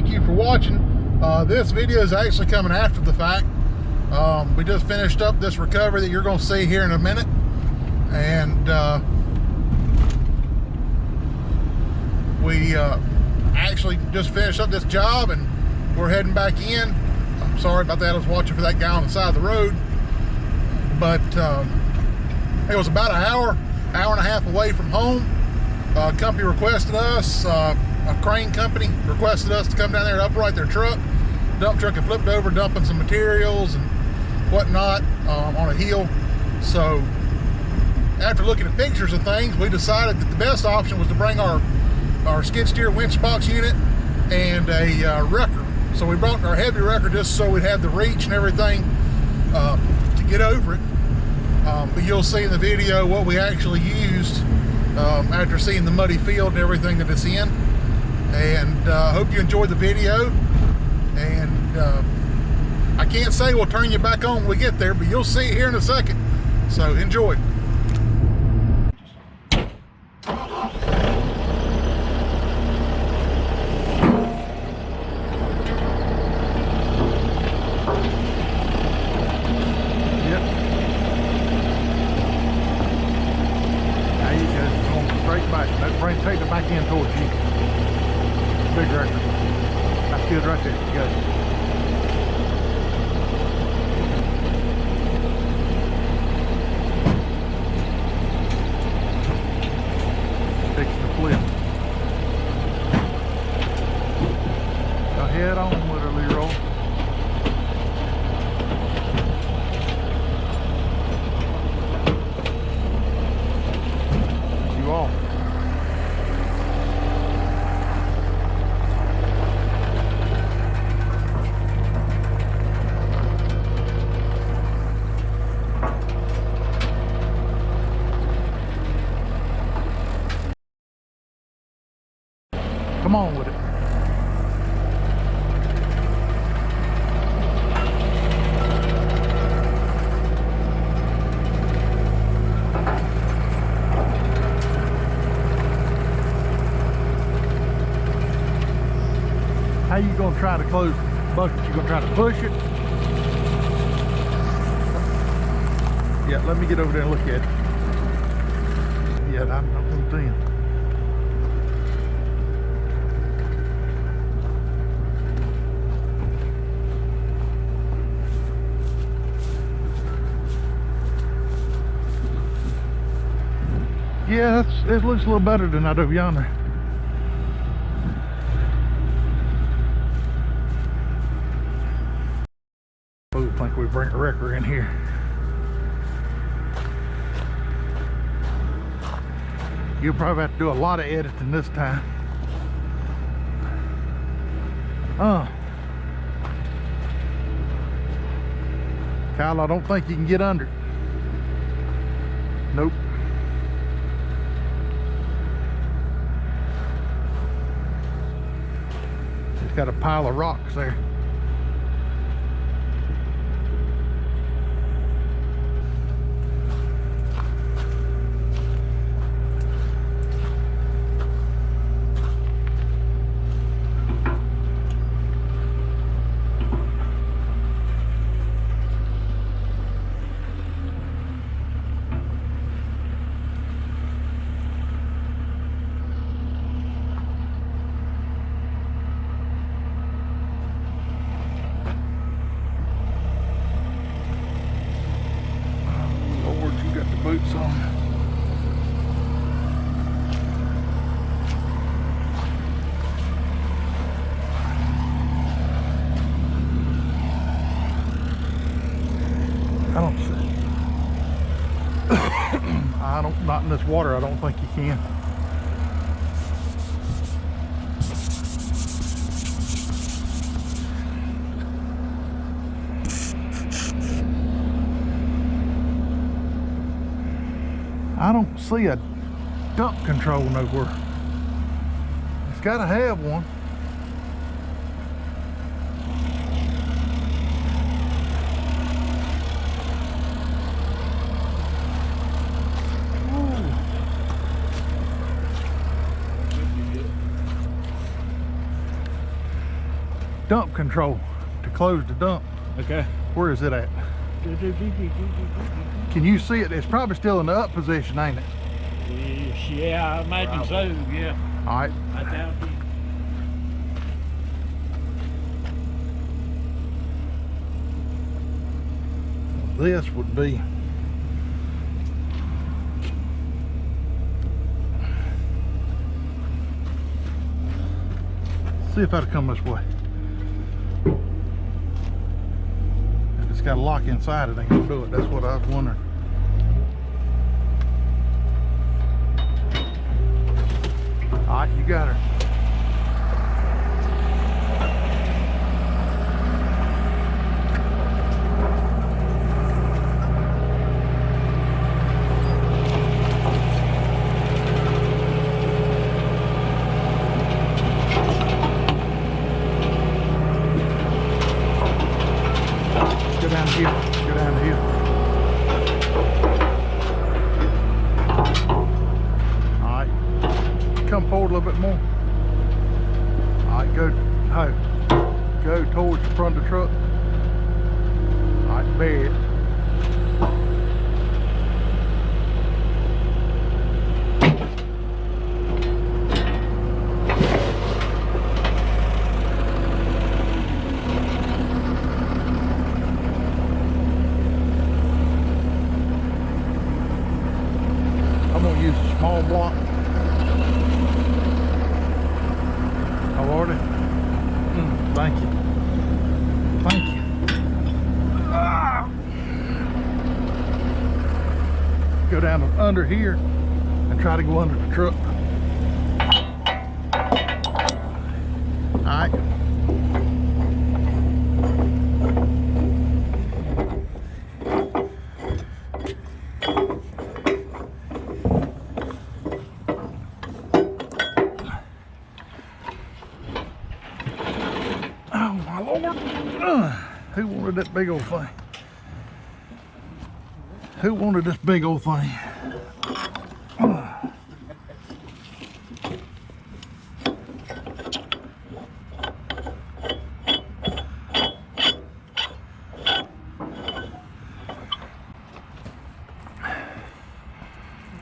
thank you for watching. This video is actually coming after the fact. We just finished up this recovery that you're going to see here in a minute, and we actually just finished up this job and we're heading back in. I'm sorry about that. I was watching for that guy on the side of the road, but it was about an hour and a half away from home. A company requested us, a crane company requested us to come down there and upright their truck. Dump truck had flipped over, dumping some materials and whatnot on a hill. So after looking at pictures of things, we decided that the best option was to bring our Skid Steer Winchbox unit and a wrecker. So we brought our heavy wrecker just so we'd have the reach and everything to get over it. But you'll see in the video what we actually used after seeing the muddy field and everything that it's in. And hope you enjoyed the video. And I can't say we'll turn you back on when we get there, but you'll see it here in a second. So enjoy. Take it back in towards you. Big wrecker. That's good right there. You got it. Fix the flip. Go head on with her, Leroy. You off. Come on with it. How you gonna try to close the bucket? You gonna try to push it? Yeah, let me get over there and look at it. Yeah, I'm gonna see him. Yeah, it looks a little better than that over yonder. Oh, I think we bring a wrecker in here. You'll probably have to do a lot of editing this time. Kyle, I don't think you can get under it. Nope. Got a pile of rocks there. Boots on. Not in this water, I don't think you can. I don't see a dump control nowhere. It's got to have one. dump control to close the dump. Okay. Where is it at? Can you see it? It's probably still in the up position, ain't it? Yeah, I imagine so, yeah. All right. I doubt it. This would be see if I'd come this way. If it's got a lock inside, it ain't gonna do it. That's what I was wondering. All right, you got her. Go down here. Go down here. All right. Come forward a little bit more. All right, go towards the front of the truck. All right, bury it. I'm gonna use a small block. Oh, Lordy. Thank you. Thank you. Ah. Go down under here and try to go under the truck. All right. Oh my Lord. Who wanted that big old thing? Who wanted this big old thing? What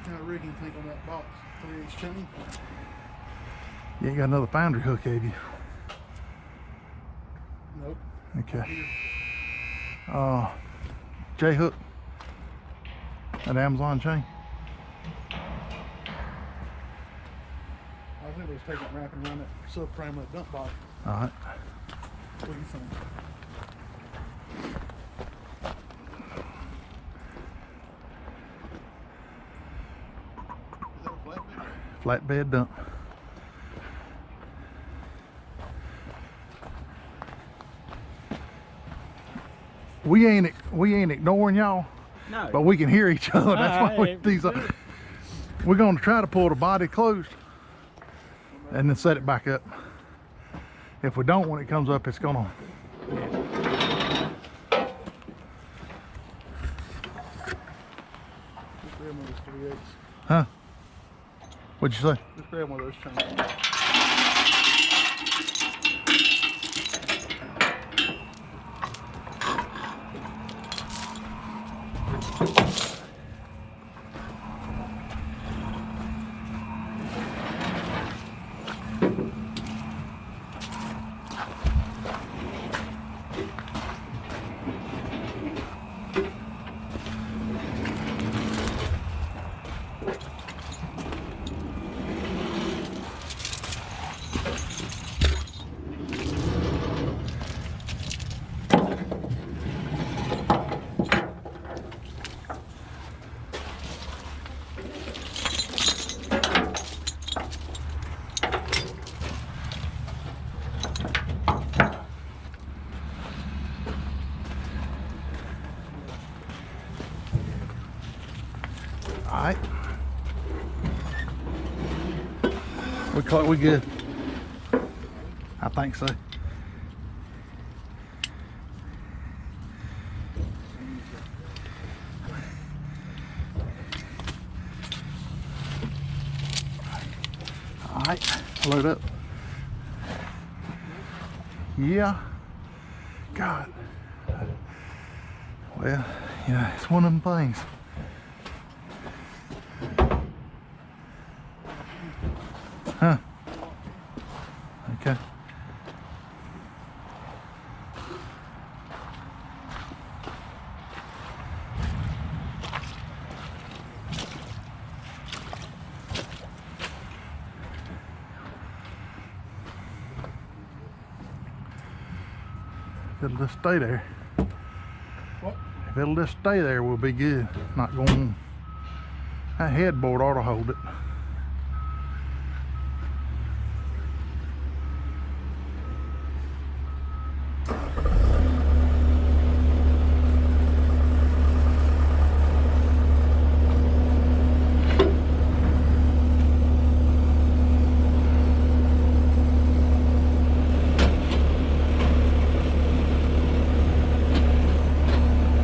kind of rigging think on that box? 3/8 chain? You ain't got another foundry hook, have you? Nope. Okay. J hook. An Amazon chain. I think we was taking it wrapping around that subframe of that dump box. All right. What do you think? Is that a flatbed? Flatbed dump. We ain't ignoring y'all. No. But we can hear each other. That's why we're going to try to pull the body closed and then set it back up. If we don't, when it comes up, it's gonna. Huh? What'd you say? Just grab one of those chains. All right. We good. I think so. All right, load up. Yeah. God. Well, yeah, it's one of them things. Huh. Okay. If it'll just stay there. What? If it'll just stay there, we'll be good. Not going. That headboard ought to hold it.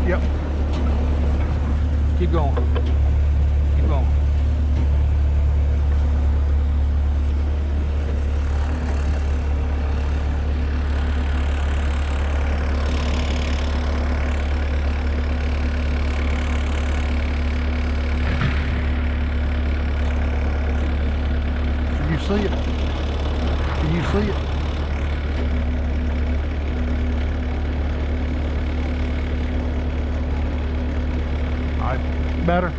Yep. Keep going. Keep going. Can you see it? Can you see it? Alright, better?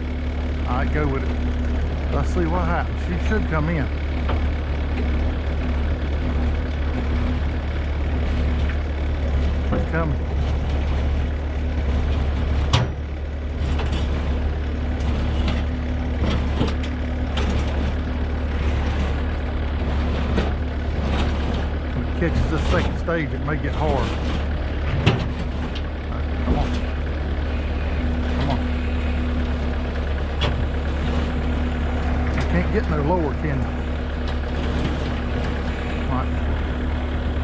Alright, go with it. Let's see what happens. She should come in. It's coming. When it catches the second stage, it may get hard. Alright, come on. Come on. Can't get no lower, can you? Alright.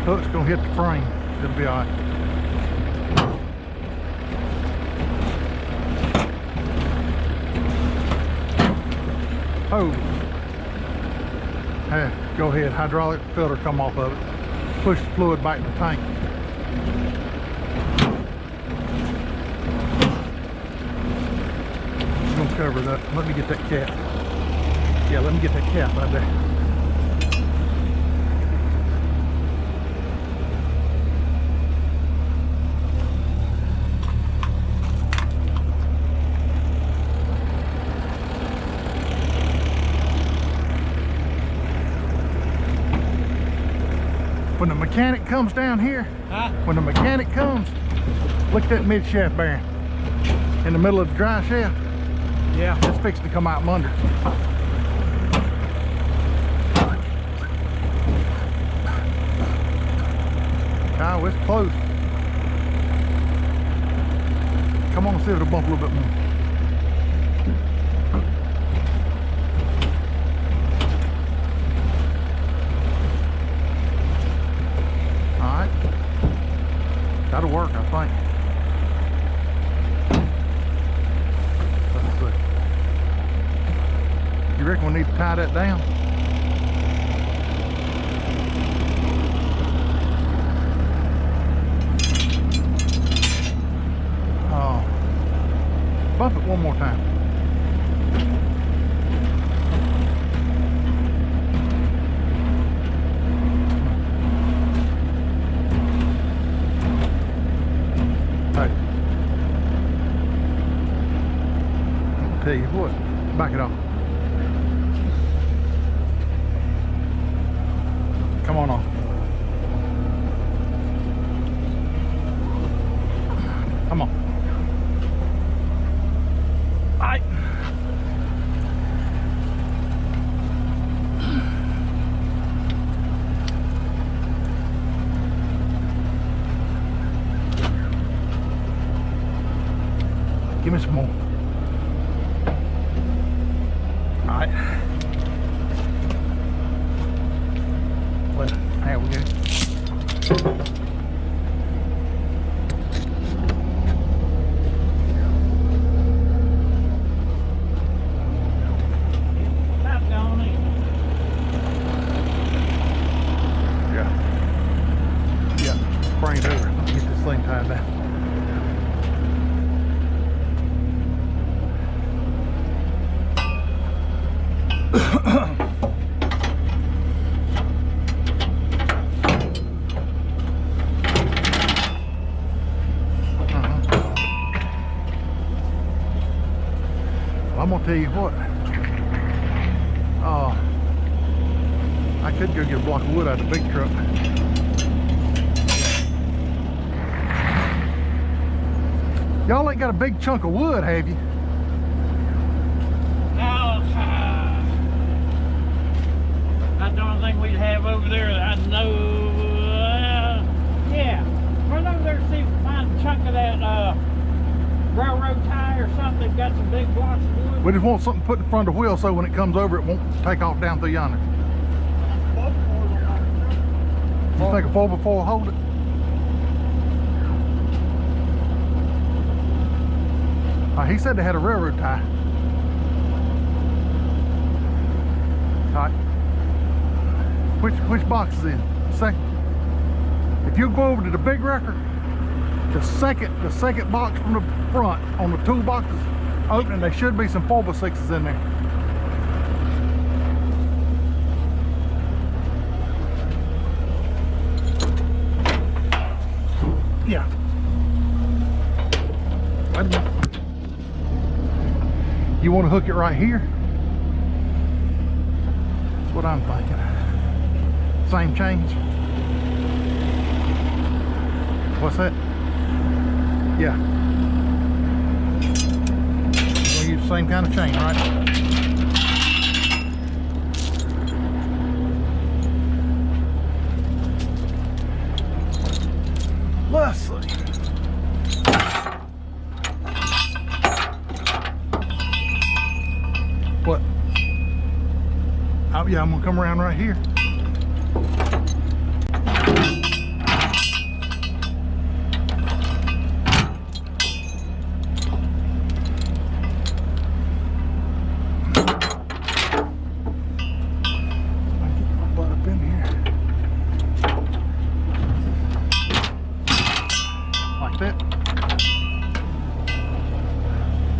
Hook's gonna hit the frame. It'll be alright. Oh. Hey, go ahead. Hydraulic filter come off of it. Push the fluid back in the tank. I'm gonna cover it up. Let me get that cap. Yeah, let me get that cap right there. When the mechanic comes down here, when the mechanic comes, look at that mid shaft bearing in the middle of the dry shaft. Yeah, it's fixing to come out from under. Oh, it's close. Come on, see if it'll bump a little bit more. Alright. That'll work, I think. Let's see. You reckon we need to tie that down? Bump it one more time. Hey. I'll tell you what, back it off. Come on off. Come on. Give me some more. All right. Well, there we go. Yeah. Yeah. sprained over. Let me get this thing tied down. I'm gonna tell you what. I could go get a block of wood out of the big truck. Y'all ain't got a big chunk of wood, have you? No, that's the only thing we'd have over there. I know. Yeah, run over there and see if we can find a chunk of that railroad tie or something. Got some big blocks of wood. We just want something put in front of the wheel so when it comes over, it won't take off down through yonder. You think a 4x4 will hold it? He said they had a railroad tie. All right. Which box is in? Second. If you go over to the big wrecker, the second box from the front on the toolbox is open, and there should be some 4x6s in there. Yeah. Wait a minute. You want to hook it right here? That's what I'm thinking. Same chains. What's that? Yeah. We'll use the same kind of chain, right? Let's see. What? Oh yeah, I'm gonna come around right here.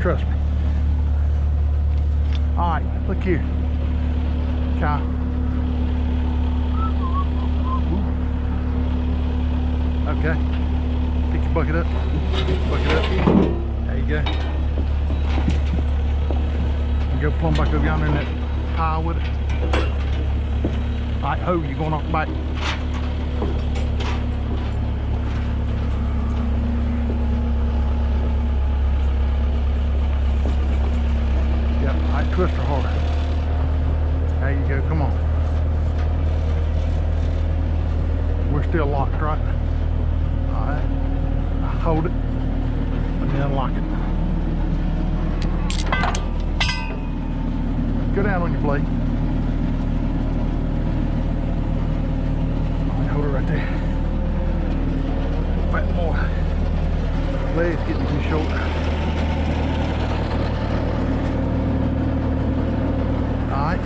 Trust me. All right, look here, Kyle. Okay, pick your bucket up. Bucket up. There you go. And go plumb back over yonder in that pile with it. All right, ho, you're going off the bike. Twist her harder. There you go, come on. We're still locked, right? Alright. Hold it. Let me unlock it. Go down on your blade. Alright, hold it right there. Fight more. Legs getting too short. Alright.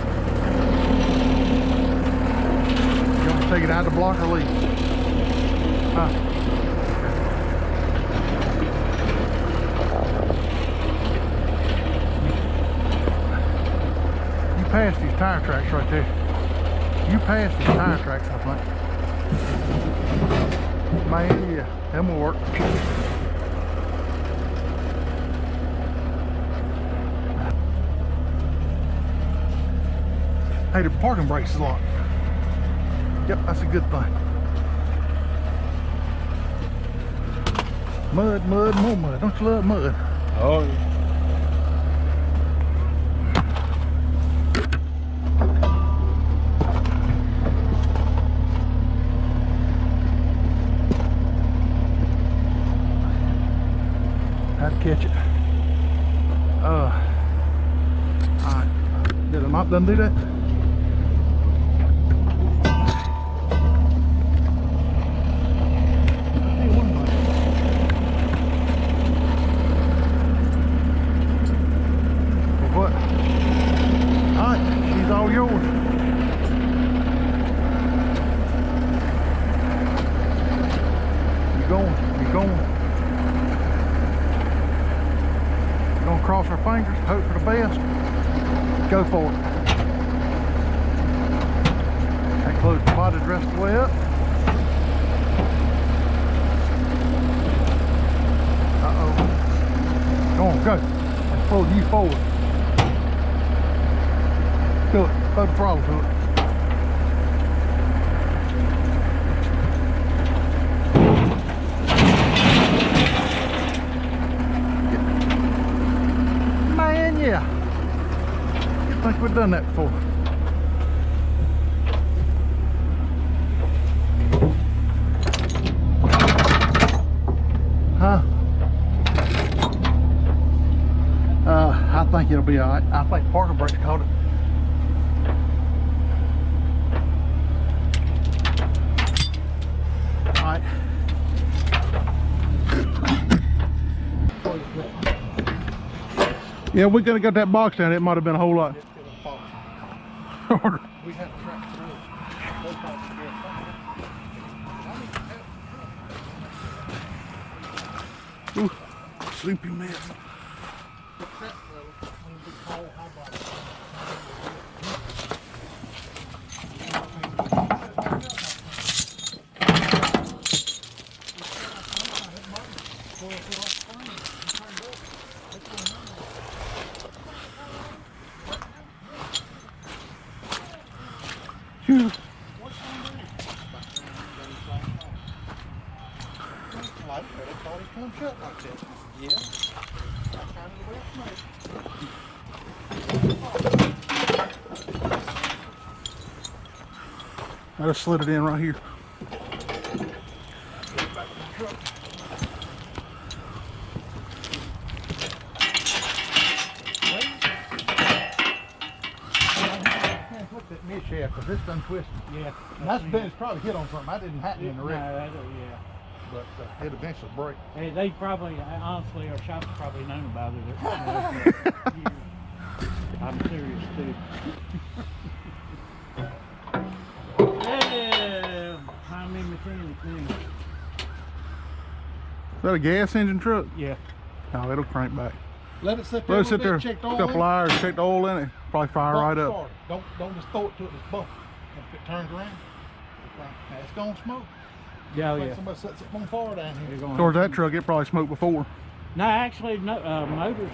You want to take it out of the block or leave? Huh? You passed these tire tracks right there. You passed these tire tracks, I think. Man, yeah, them will work. Hey, the parking brakes is locked. Yep, that's a good thing. Mud, mud, more mud. Don't you love mud? Oh, yeah. How to catch it. Alright. Did I not done do that? Keep going, keep going. Gonna cross our fingers, hope for the best. Go for it. That close the body the rest of the way up. Uh-oh. Go on, go. Let's pull you forward. Do it. Throw the throttle to it. Man, yeah. I think we've done that before. Huh? I think it'll be all right. I think parking brakes caught it. All right. Yeah, we could have got that box down. It might have been a whole lot harder. We had to track through. Ooh, sleepy mess. Phew. I just slid it in right here. That mid shaft, because it's done twisted. Yeah. And that's been, it's probably hit on something. That didn't happen in the wreck. No, yeah. But it eventually break. Hey, they probably, honestly, our shop's probably known about it. I'm serious too. Yeah, behind me mechanic too. Is that a gas engine truck? Yeah. No, it'll crank back. Let it sit there. Let it sit there. Check the A oil. couple hours, check the oil in it. Probably fire right up. Don't just throw it to it. Just bump it. If it turns around, now it's gonna smoke. Yeah, Like yeah. somebody sets it on fire down here. Towards that truck, it probably smoked before. No, actually, no, motors.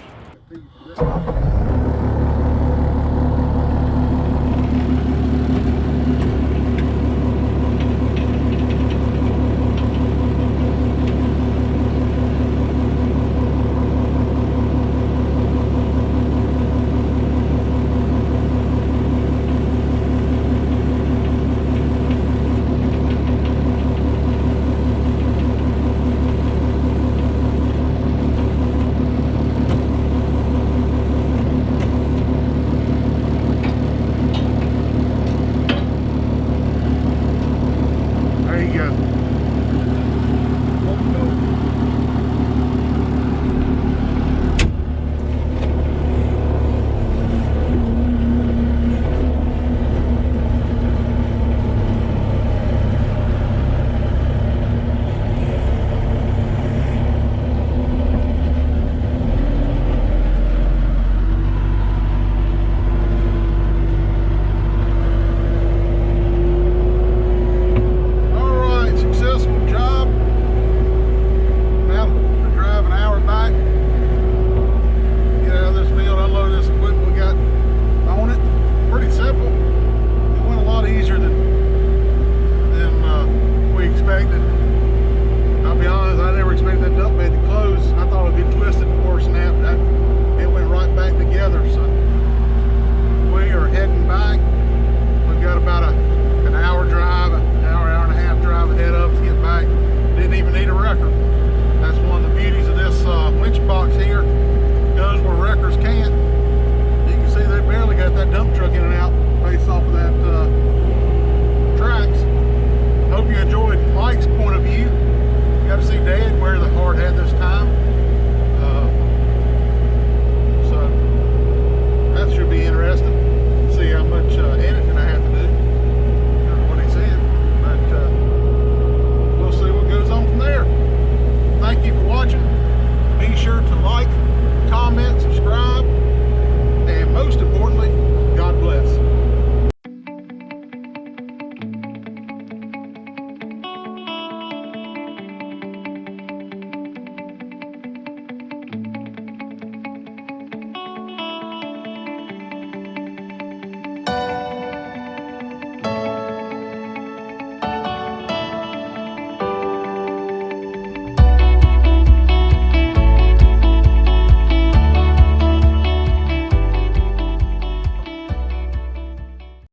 Mike's point of view. You got to see Dad wear the hard hat this time.